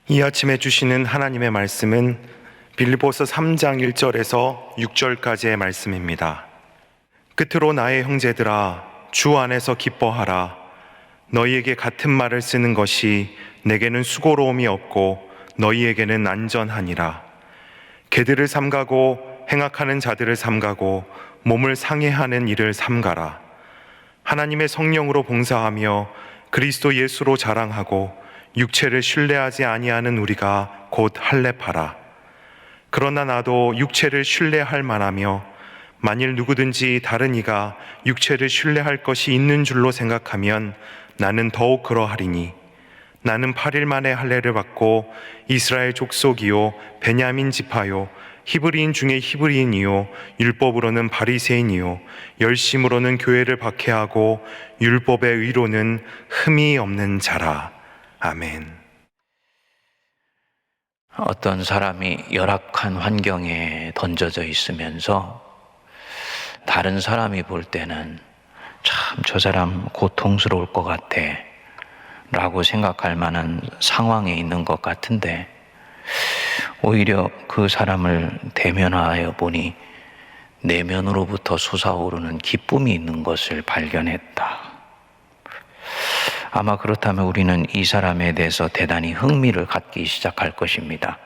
이 아침에 주시는 하나님의 말씀은 빌립보서 3장 1절에서 6절까지의 말씀입니다. 끝으로 나의 형제들아, 주 안에서 기뻐하라. 너희에게 같은 말을 쓰는 것이 내게는 수고로움이 없고 너희에게는 안전하니라. 개들을 삼가고 행악하는 자들을 삼가고 몸을 상해하는 일을 삼가라. 하나님의 성령으로 봉사하며 그리스도 예수로 자랑하고 육체를 신뢰하지 아니하는 우리가 곧 할례파라. 그러나 나도 육체를 신뢰할 만하며 만일 누구든지 다른 이가 육체를 신뢰할 것이 있는 줄로 생각하면 나는 더욱 그러하리니, 나는 8일 만에 할례를 받고 이스라엘 족속이요 베냐민 지파요 히브리인 중에 히브리인이요 율법으로는 바리새인이요 열심으로는 교회를 박해하고 율법의 의로는 흠이 없는 자라. 아멘. 어떤 사람이 열악한 환경에 던져져 있으면서 다른 사람이 볼 때는 참 저 사람 고통스러울 것 같아 라고 생각할 만한 상황에 있는 것 같은데, 오히려 그 사람을 대면하여 보니 내면으로부터 솟아오르는 기쁨이 있는 것을 발견했다. 아마 그렇다면 우리는 이 사람에 대해서 대단히 흥미를 갖기 시작할 것입니다.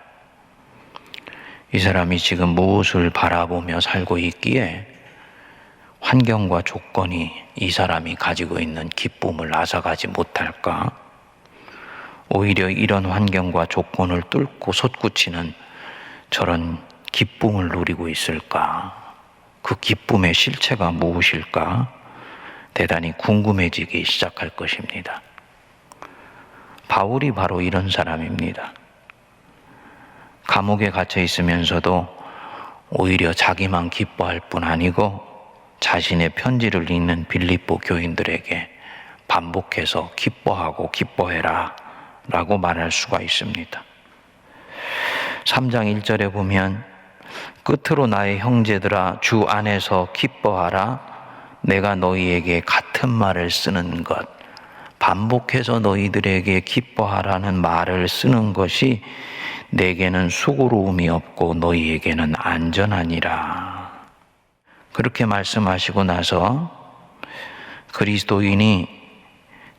이 사람이 지금 무엇을 바라보며 살고 있기에 환경과 조건이 이 사람이 가지고 있는 기쁨을 앗아가지 못할까? 오히려 이런 환경과 조건을 뚫고 솟구치는 저런 기쁨을 누리고 있을까? 그 기쁨의 실체가 무엇일까? 대단히 궁금해지기 시작할 것입니다. 바울이 바로 이런 사람입니다. 감옥에 갇혀 있으면서도 오히려 자기만 기뻐할 뿐 아니고 자신의 편지를 읽는 빌립보 교인들에게 반복해서 기뻐하고 기뻐해라 라고 말할 수가 있습니다. 3장 1절에 보면 끝으로 나의 형제들아, 주 안에서 기뻐하라. 내가 너희에게 같은 말을 쓰는 것, 반복해서 너희들에게 기뻐하라는 말을 쓰는 것이 내게는 수고로움이 없고 너희에게는 안전하니라. 그렇게 말씀하시고 나서 그리스도인이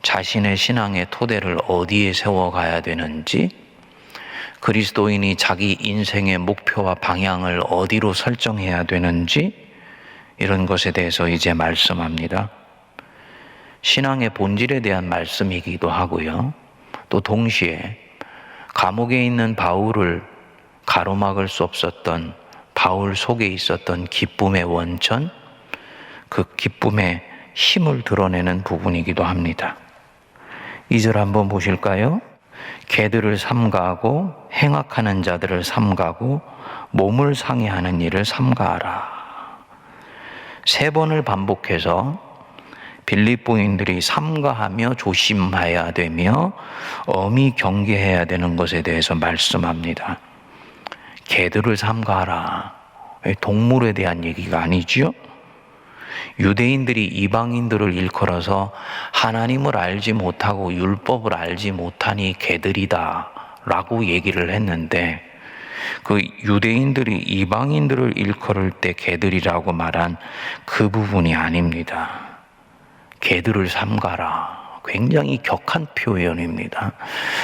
자신의 신앙의 토대를 어디에 세워가야 되는지, 그리스도인이 자기 인생의 목표와 방향을 어디로 설정해야 되는지, 이런 것에 대해서 이제 말씀합니다. 신앙의 본질에 대한 말씀이기도 하고요. 또 동시에 감옥에 있는 바울을 가로막을 수 없었던 바울 속에 있었던 기쁨의 원천, 그 기쁨의 힘을 드러내는 부분이기도 합니다. 2절 한번 보실까요? 개들을 삼가하고 행악하는 자들을 삼가하고 몸을 상해하는 일을 삼가하라. 3번을 반복해서 빌립보인들이 삼가하며 조심해야 되며 엄히 경계해야 되는 것에 대해서 말씀합니다. 개들을 삼가하라. 동물에 대한 얘기가 아니지요? 유대인들이 이방인들을 일컬어서 하나님을 알지 못하고 율법을 알지 못하니 개들이다 라고 얘기를 했는데, 그 유대인들이 이방인들을 일컬을 때 개들이라고 말한 그 부분이 아닙니다. 개들을 삼가라. 굉장히 격한 표현입니다.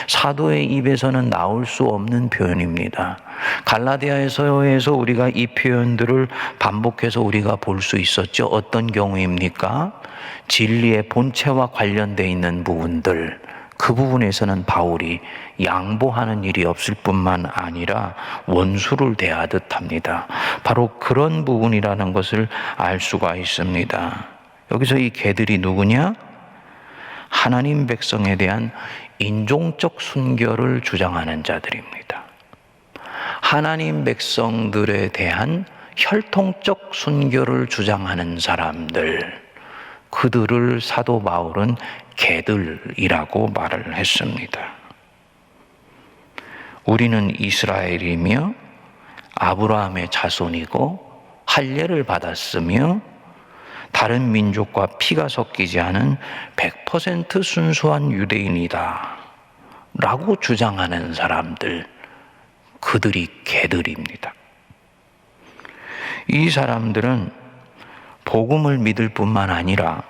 사도의 입에서는 나올 수 없는 표현입니다. 갈라디아에서 우리가 이 표현들을 반복해서 우리가 볼 수 있었죠. 어떤 경우입니까? 진리의 본체와 관련되어 있는 부분들, 그 부분에서는 바울이 양보하는 일이 없을 뿐만 아니라 원수를 대하듯 합니다. 바로 그런 부분이라는 것을 알 수가 있습니다. 여기서 이 개들이 누구냐? 하나님 백성에 대한 인종적 순결을 주장하는 자들입니다. 하나님 백성들에 대한 혈통적 순결을 주장하는 사람들, 그들을 사도 바울은 개들이라고 말을 했습니다. 우리는 이스라엘이며 아브라함의 자손이고 할례를 받았으며 다른 민족과 피가 섞이지 않은 100% 순수한 유대인이다. 라고 주장하는 사람들, 그들이 개들입니다. 이 사람들은 복음을 믿을 뿐만 아니라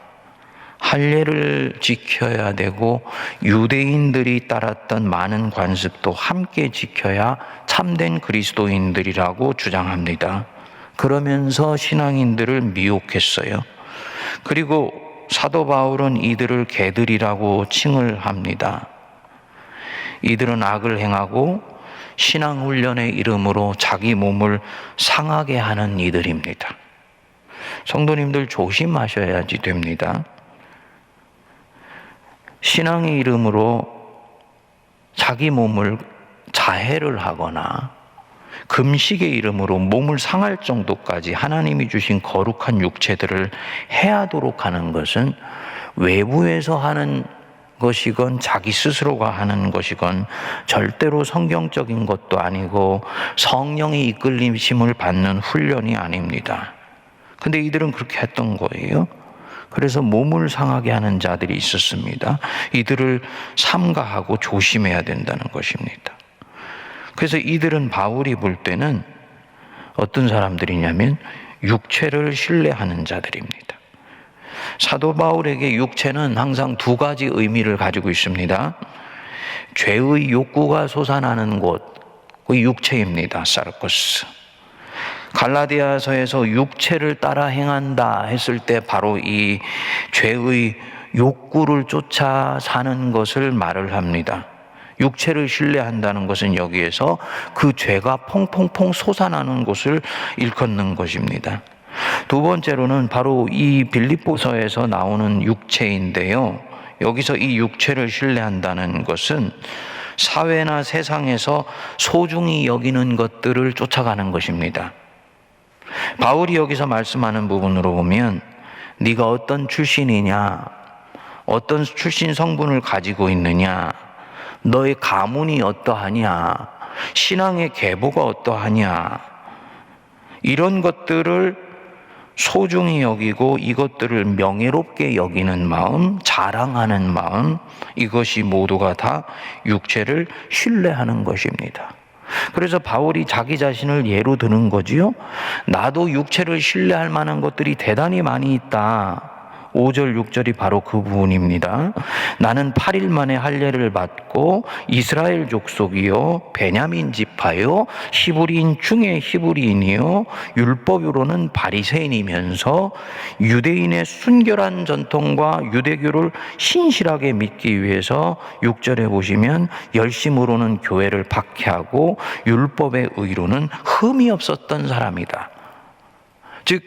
할례를 지켜야 되고 유대인들이 따랐던 많은 관습도 함께 지켜야 참된 그리스도인들이라고 주장합니다. 그러면서 신앙인들을 미혹했어요. 그리고 사도 바울은 이들을 개들이라고 칭을 합니다. 이들은 악을 행하고 신앙훈련의 이름으로 자기 몸을 상하게 하는 이들입니다. 성도님들 조심하셔야지 됩니다. 신앙의 이름으로 자기 몸을 자해를 하거나 금식의 이름으로 몸을 상할 정도까지 하나님이 주신 거룩한 육체들을 해하도록 하는 것은 외부에서 하는 것이건 자기 스스로가 하는 것이건 절대로 성경적인 것도 아니고 성령의 이끌림심을 받는 훈련이 아닙니다. 근데 이들은 그렇게 했던 거예요. 그래서 몸을 상하게 하는 자들이 있었습니다. 이들을 삼가하고 조심해야 된다는 것입니다. 그래서 이들은 바울이 볼 때는 어떤 사람들이냐면 육체를 신뢰하는 자들입니다. 사도 바울에게 육체는 항상 두 가지 의미를 가지고 있습니다. 죄의 욕구가 솟아나는 곳, 그 육체입니다. 사르코스. 갈라디아서에서 육체를 따라 행한다 했을 때 바로 이 죄의 욕구를 쫓아 사는 것을 말을 합니다. 육체를 신뢰한다는 것은 여기에서 그 죄가 퐁퐁퐁 솟아나는 곳을 일컫는 것입니다. 두 번째로는 바로 이 빌립보서에서 나오는 육체인데요. 여기서 이 육체를 신뢰한다는 것은 사회나 세상에서 소중히 여기는 것들을 쫓아가는 것입니다. 바울이 여기서 말씀하는 부분으로 보면 네가 어떤 출신이냐, 어떤 출신 성분을 가지고 있느냐, 너의 가문이 어떠하냐, 신앙의 계보가 어떠하냐, 이런 것들을 소중히 여기고 이것들을 명예롭게 여기는 마음, 자랑하는 마음, 이것이 모두가 다 육체를 신뢰하는 것입니다. 그래서 바울이 자기 자신을 예로 드는 거지요. 나도 육체를 신뢰할 만한 것들이 대단히 많이 있다. 5절, 6절이 바로 그 부분입니다. 나는 8일 만에 할례를 받고 이스라엘 족속이요 베냐민 지파요 히브리인 중에 히브리인이요 율법으로는 바리새인이면서 유대인의 순결한 전통과 유대교를 신실하게 믿기 위해서 6절에 보시면 열심으로는 교회를 박해하고 율법의 의로는 흠이 없었던 사람이다. 즉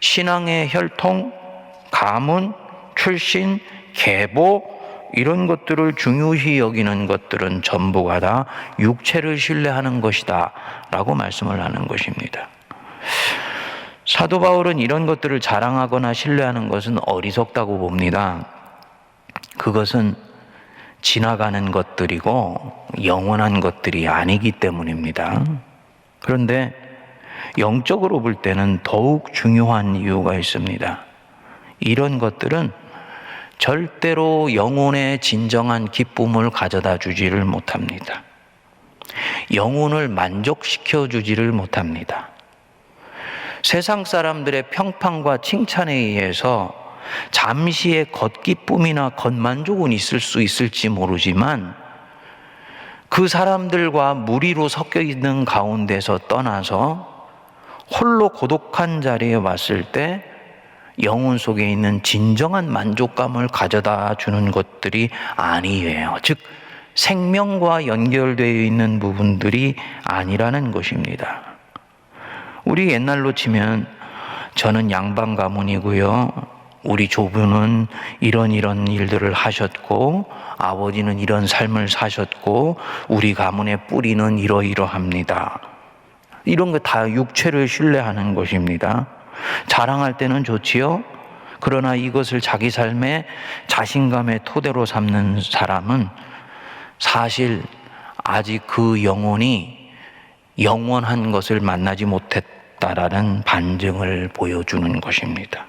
신앙의 혈통, 가문, 출신, 계보 이런 것들을 중요시 여기는 것들은 전부가 다 육체를 신뢰하는 것이다 라고 말씀을 하는 것입니다. 사도 바울은 이런 것들을 자랑하거나 신뢰하는 것은 어리석다고 봅니다. 그것은 지나가는 것들이고 영원한 것들이 아니기 때문입니다. 그런데 영적으로 볼 때는 더욱 중요한 이유가 있습니다. 이런 것들은 절대로 영혼의 진정한 기쁨을 가져다 주지를 못합니다. 영혼을 만족시켜 주지를 못합니다. 세상 사람들의 평판과 칭찬에 의해서 잠시의 겉기쁨이나 겉만족은 있을 수 있을지 모르지만 그 사람들과 무리로 섞여 있는 가운데서 떠나서 홀로 고독한 자리에 왔을 때 영혼 속에 있는 진정한 만족감을 가져다 주는 것들이 아니에요. 즉 생명과 연결되어 있는 부분들이 아니라는 것입니다. 우리 옛날로 치면 저는 양반 가문이고요. 우리 조부는 이런 일들을 하셨고 아버지는 이런 삶을 사셨고 우리 가문의 뿌리는 이러이러합니다. 이런 거 다 육체를 신뢰하는 것입니다. 자랑할 때는 좋지요. 그러나 이것을 자기 삶의 자신감의 토대로 삼는 사람은 사실 아직 그 영혼이 영원한 것을 만나지 못했다라는 반증을 보여주는 것입니다.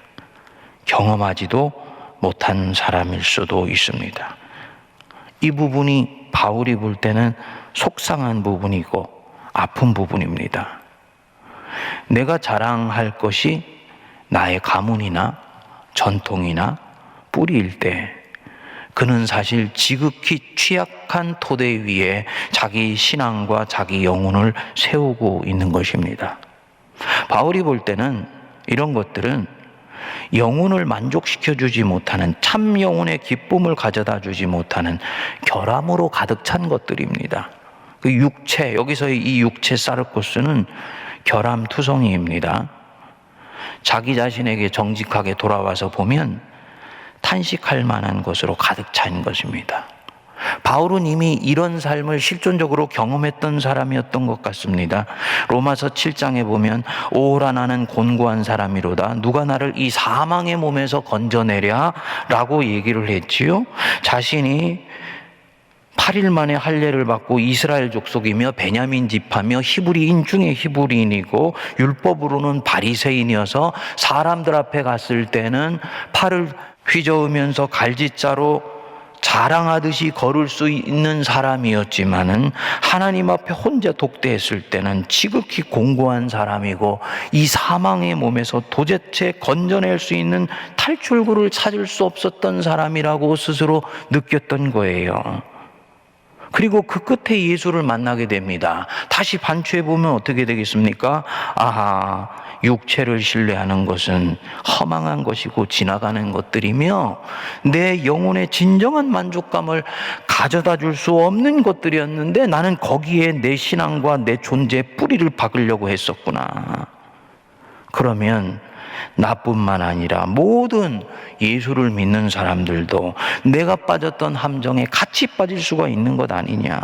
경험하지도 못한 사람일 수도 있습니다. 이 부분이 바울이 볼 때는 속상한 부분이고 아픈 부분입니다. 내가 자랑할 것이 나의 가문이나 전통이나 뿌리일 때 그는 사실 지극히 취약한 토대 위에 자기 신앙과 자기 영혼을 세우고 있는 것입니다. 바울이 볼 때는 이런 것들은 영혼을 만족시켜주지 못하는, 참 영혼의 기쁨을 가져다 주지 못하는 결함으로 가득 찬 것들입니다. 그 육체, 여기서의 이 육체 사르코스는 결함투성이입니다. 자기 자신에게 정직하게 돌아와서 보면 탄식할 만한 것으로 가득 찬 것입니다. 바울은 이미 이런 삶을 실존적으로 경험했던 사람이었던 것 같습니다. 로마서 7장에 보면 오라 나는 곤고한 사람이로다 누가 나를 이 사망의 몸에서 건져내랴 라고 얘기를 했지요. 자신이 8일 만에 할례를 받고 이스라엘 족속이며 베냐민 지파며 히브리인 중에 히브리인이고 율법으로는 바리새인이어서 사람들 앞에 갔을 때는 팔을 휘저으면서 갈짓자로 자랑하듯이 걸을 수 있는 사람이었지만은 하나님 앞에 혼자 독대했을 때는 지극히 공고한 사람이고 이 사망의 몸에서 도대체 건져낼 수 있는 탈출구를 찾을 수 없었던 사람이라고 스스로 느꼈던 거예요. 그리고 그 끝에 예수를 만나게 됩니다. 다시 반추해 보면 어떻게 되겠습니까? 아하, 육체를 신뢰하는 것은 허망한 것이고 지나가는 것들이며 내 영혼의 진정한 만족감을 가져다 줄 수 없는 것들이었는데 나는 거기에 내 신앙과 내 존재의 뿌리를 박으려고 했었구나. 그러면 나뿐만 아니라 모든 예수를 믿는 사람들도 내가 빠졌던 함정에 같이 빠질 수가 있는 것 아니냐.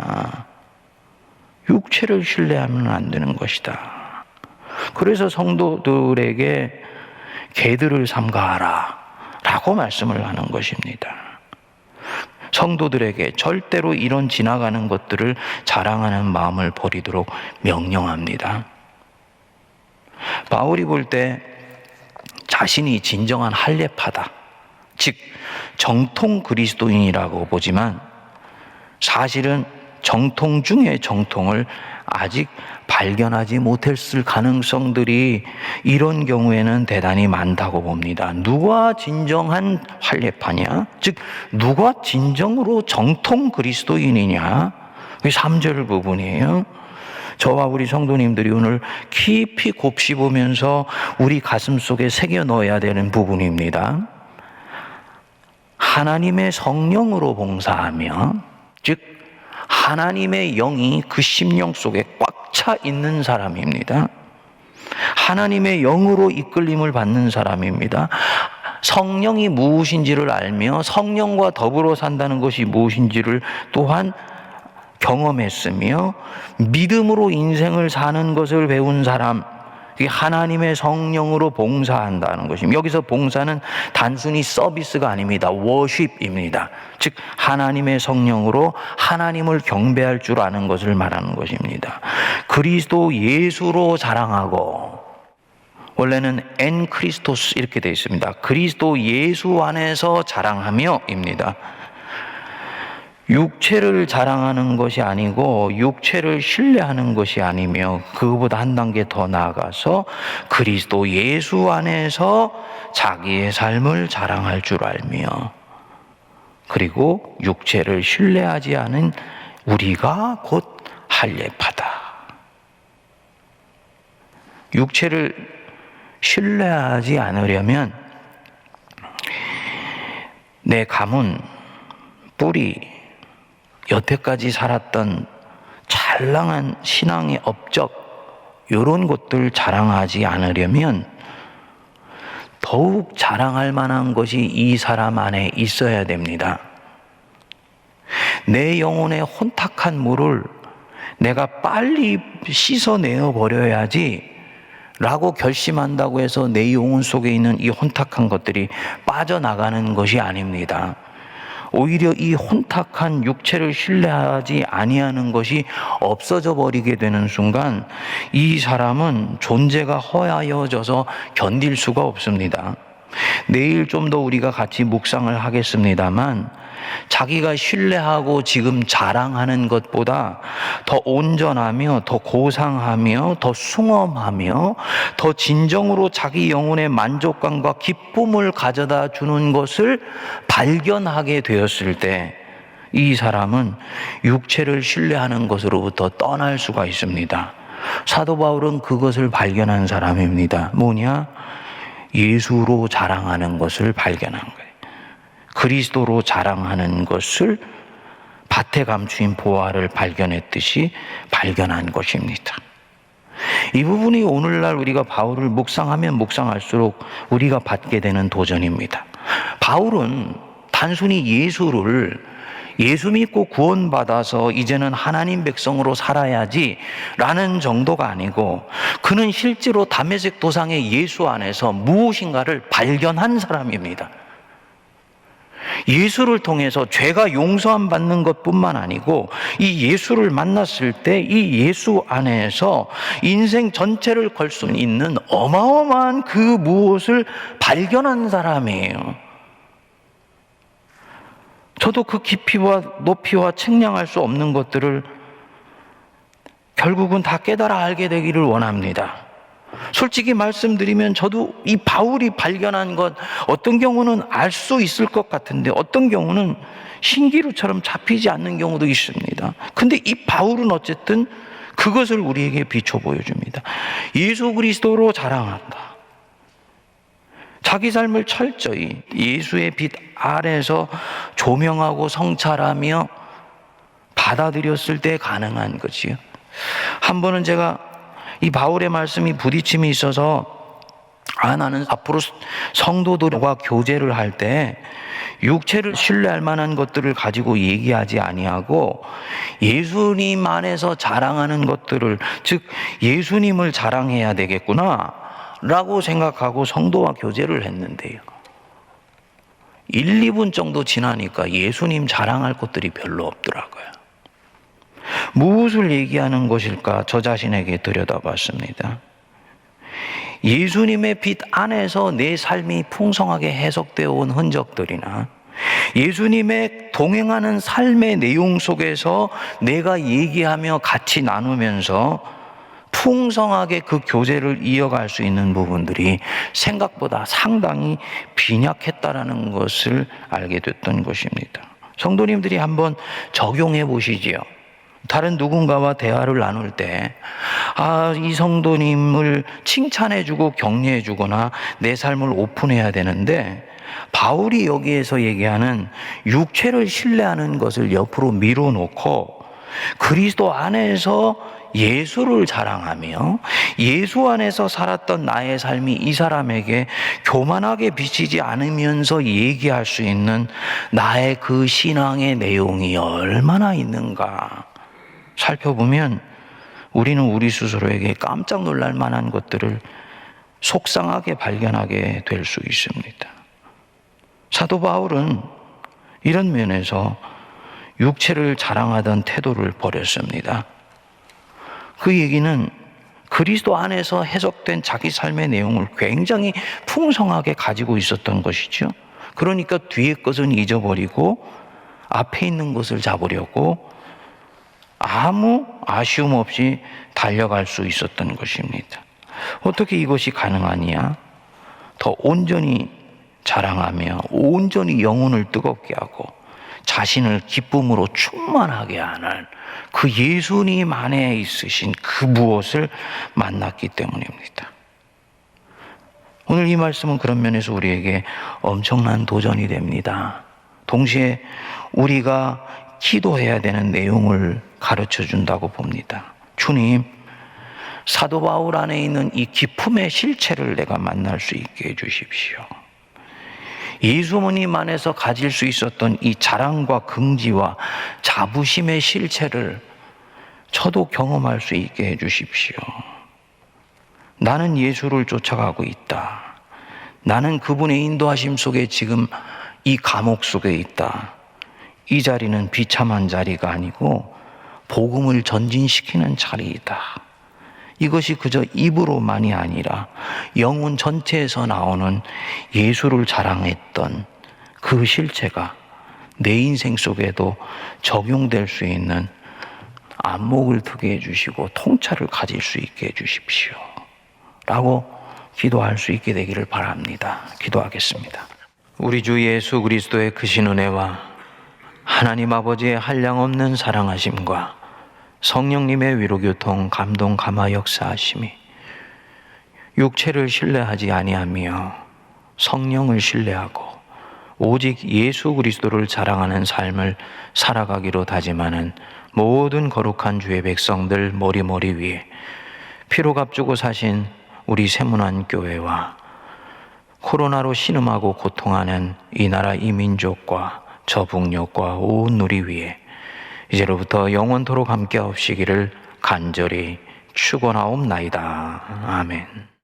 육체를 신뢰하면 안 되는 것이다. 그래서 성도들에게 개들을 삼가하라 라고 말씀을 하는 것입니다. 성도들에게 절대로 이런 지나가는 것들을 자랑하는 마음을 버리도록 명령합니다. 바울이 볼 때 자신이 진정한 할례파다, 즉 정통 그리스도인이라고 보지만 사실은 정통 중의 정통을 아직 발견하지 못했을 가능성들이 이런 경우에는 대단히 많다고 봅니다. 누가 진정한 할례파냐? 즉 누가 진정으로 정통 그리스도인이냐? 그게 3절 부분이에요. 저와 우리 성도님들이 오늘 깊이 곱씹으면서 우리 가슴 속에 새겨 넣어야 되는 부분입니다. 하나님의 성령으로 봉사하며, 즉 하나님의 영이 그 심령 속에 꽉 차 있는 사람입니다. 하나님의 영으로 이끌림을 받는 사람입니다. 성령이 무엇인지를 알며 성령과 더불어 산다는 것이 무엇인지를 또한 경험했으며 믿음으로 인생을 사는 것을 배운 사람, 하나님의 성령으로 봉사한다는 것입니다. 여기서 봉사는 단순히 서비스가 아닙니다. 워십입니다. 즉 하나님의 성령으로 하나님을 경배할 줄 아는 것을 말하는 것입니다. 그리스도 예수로 자랑하고, 원래는 엔 크리스토스 이렇게 되어 있습니다. 그리스도 예수 안에서 자랑하며입니다. 육체를 자랑하는 것이 아니고 육체를 신뢰하는 것이 아니며 그것보다 한 단계 더 나아가서 그리스도 예수 안에서 자기의 삶을 자랑할 줄 알며, 그리고 육체를 신뢰하지 않은 우리가 곧 할례파다. 육체를 신뢰하지 않으려면 내 가문, 뿌리, 여태까지 살았던 찬란한 신앙의 업적, 이런 것들 자랑하지 않으려면 더욱 자랑할 만한 것이 이 사람 안에 있어야 됩니다. 내 영혼의 혼탁한 물을 내가 빨리 씻어내어 버려야지 라고 결심한다고 해서 내 영혼 속에 있는 이 혼탁한 것들이 빠져나가는 것이 아닙니다. 오히려 이 혼탁한 육체를 신뢰하지 아니하는 것이 없어져 버리게 되는 순간 이 사람은 존재가 허하여져서 견딜 수가 없습니다. 내일 좀 더 우리가 같이 묵상을 하겠습니다만 자기가 신뢰하고 지금 자랑하는 것보다 더 온전하며 더 고상하며 더 숭엄하며 더 진정으로 자기 영혼의 만족감과 기쁨을 가져다 주는 것을 발견하게 되었을 때 이 사람은 육체를 신뢰하는 것으로부터 떠날 수가 있습니다. 사도 바울은 그것을 발견한 사람입니다. 뭐냐? 예수로 자랑하는 것을 발견한 거예요. 그리스도로 자랑하는 것을 밭에 감추인 보화를 발견했듯이 발견한 것입니다. 이 부분이 오늘날 우리가 바울을 묵상하면 묵상할수록 우리가 받게 되는 도전입니다. 바울은 단순히 예수 믿고 구원받아서 이제는 하나님 백성으로 살아야지 라는 정도가 아니고, 그는 실제로 다메섹 도상의 예수 안에서 무엇인가를 발견한 사람입니다. 예수를 통해서 죄가 용서함 받는 것뿐만 아니고 이 예수를 만났을 때 이 예수 안에서 인생 전체를 걸 수 있는 어마어마한 그 무엇을 발견한 사람이에요. 저도 그 깊이와 높이와 측량할 수 없는 것들을 결국은 다 깨달아 알게 되기를 원합니다. 솔직히 말씀드리면 저도 이 바울이 발견한 것 어떤 경우는 알 수 있을 것 같은데 어떤 경우는 신기루처럼 잡히지 않는 경우도 있습니다. 근데 이 바울은 어쨌든 그것을 우리에게 비춰 보여줍니다. 예수 그리스도로 자랑한다. 자기 삶을 철저히 예수의 빛 아래서 조명하고 성찰하며 받아들였을 때 가능한 거지요. 한 번은 제가 이 바울의 말씀이 부딪힘이 있어서 나는 앞으로 성도들과 교제를 할 때 육체를 신뢰할 만한 것들을 가지고 얘기하지 아니하고 예수님 안에서 자랑하는 것들을, 즉 예수님을 자랑해야 되겠구나 라고 생각하고 성도와 교제를 했는데요, 1, 2분 정도 지나니까 예수님 자랑할 것들이 별로 없더라고요. 무엇을 얘기하는 것일까 저 자신에게 들여다봤습니다. 예수님의 빛 안에서 내 삶이 풍성하게 해석되어 온 흔적들이나 예수님의 동행하는 삶의 내용 속에서 내가 얘기하며 같이 나누면서 풍성하게 그 교제를 이어갈 수 있는 부분들이 생각보다 상당히 빈약했다라는 것을 알게 됐던 것입니다. 성도님들이 한번 적용해 보시지요. 다른 누군가와 대화를 나눌 때, 이 성도님을 칭찬해주고 격려해주거나 내 삶을 오픈해야 되는데, 바울이 여기에서 얘기하는 육체를 신뢰하는 것을 옆으로 밀어놓고 그리스도 안에서 예수를 자랑하며 예수 안에서 살았던 나의 삶이 이 사람에게 교만하게 비치지 않으면서 얘기할 수 있는 나의 그 신앙의 내용이 얼마나 있는가 살펴보면 우리는 우리 스스로에게 깜짝 놀랄 만한 것들을 속상하게 발견하게 될 수 있습니다. 사도 바울은 이런 면에서 육체를 자랑하던 태도를 버렸습니다. 그 얘기는 그리스도 안에서 해석된 자기 삶의 내용을 굉장히 풍성하게 가지고 있었던 것이죠. 그러니까 뒤에 것은 잊어버리고 앞에 있는 것을 잡으려고 아무 아쉬움 없이 달려갈 수 있었던 것입니다. 어떻게 이것이 가능하냐? 더 온전히 자랑하며 온전히 영혼을 뜨겁게 하고 자신을 기쁨으로 충만하게 하는 그 예수님 안에 있으신 그 무엇을 만났기 때문입니다. 오늘 이 말씀은 그런 면에서 우리에게 엄청난 도전이 됩니다. 동시에 우리가 기도해야 되는 내용을 가르쳐 준다고 봅니다. 주님, 사도 바울 안에 있는 이 기쁨의 실체를 내가 만날 수 있게 해주십시오. 예수님 안에서 가질 수 있었던 이 자랑과 긍지와 자부심의 실체를 저도 경험할 수 있게 해주십시오. 나는 예수를 쫓아가고 있다. 나는 그분의 인도하심 속에 지금 이 감옥 속에 있다. 이 자리는 비참한 자리가 아니고 복음을 전진시키는 자리이다. 이것이 그저 입으로만이 아니라 영혼 전체에서 나오는 예수를 자랑했던 그 실체가 내 인생 속에도 적용될 수 있는 안목을 트게 해주시고 통찰을 가질 수 있게 해주십시오 라고 기도할 수 있게 되기를 바랍니다. 기도하겠습니다. 우리 주 예수 그리스도의 크신 은혜와 하나님 아버지의 한량없는 사랑하심과 성령님의 위로교통 감동 감화 역사하심이 육체를 신뢰하지 아니하며 성령을 신뢰하고 오직 예수 그리스도를 자랑하는 삶을 살아가기로 다짐하는 모든 거룩한 주의 백성들 머리머리 위에 피로 값주고 사신 우리 세문안 교회와 코로나로 신음하고 고통하는 이 나라 이민족과 저 북녘과 온 누리 위에 이제로부터 영원토록 함께하옵시기를 간절히 축원하옵나이다. 아멘.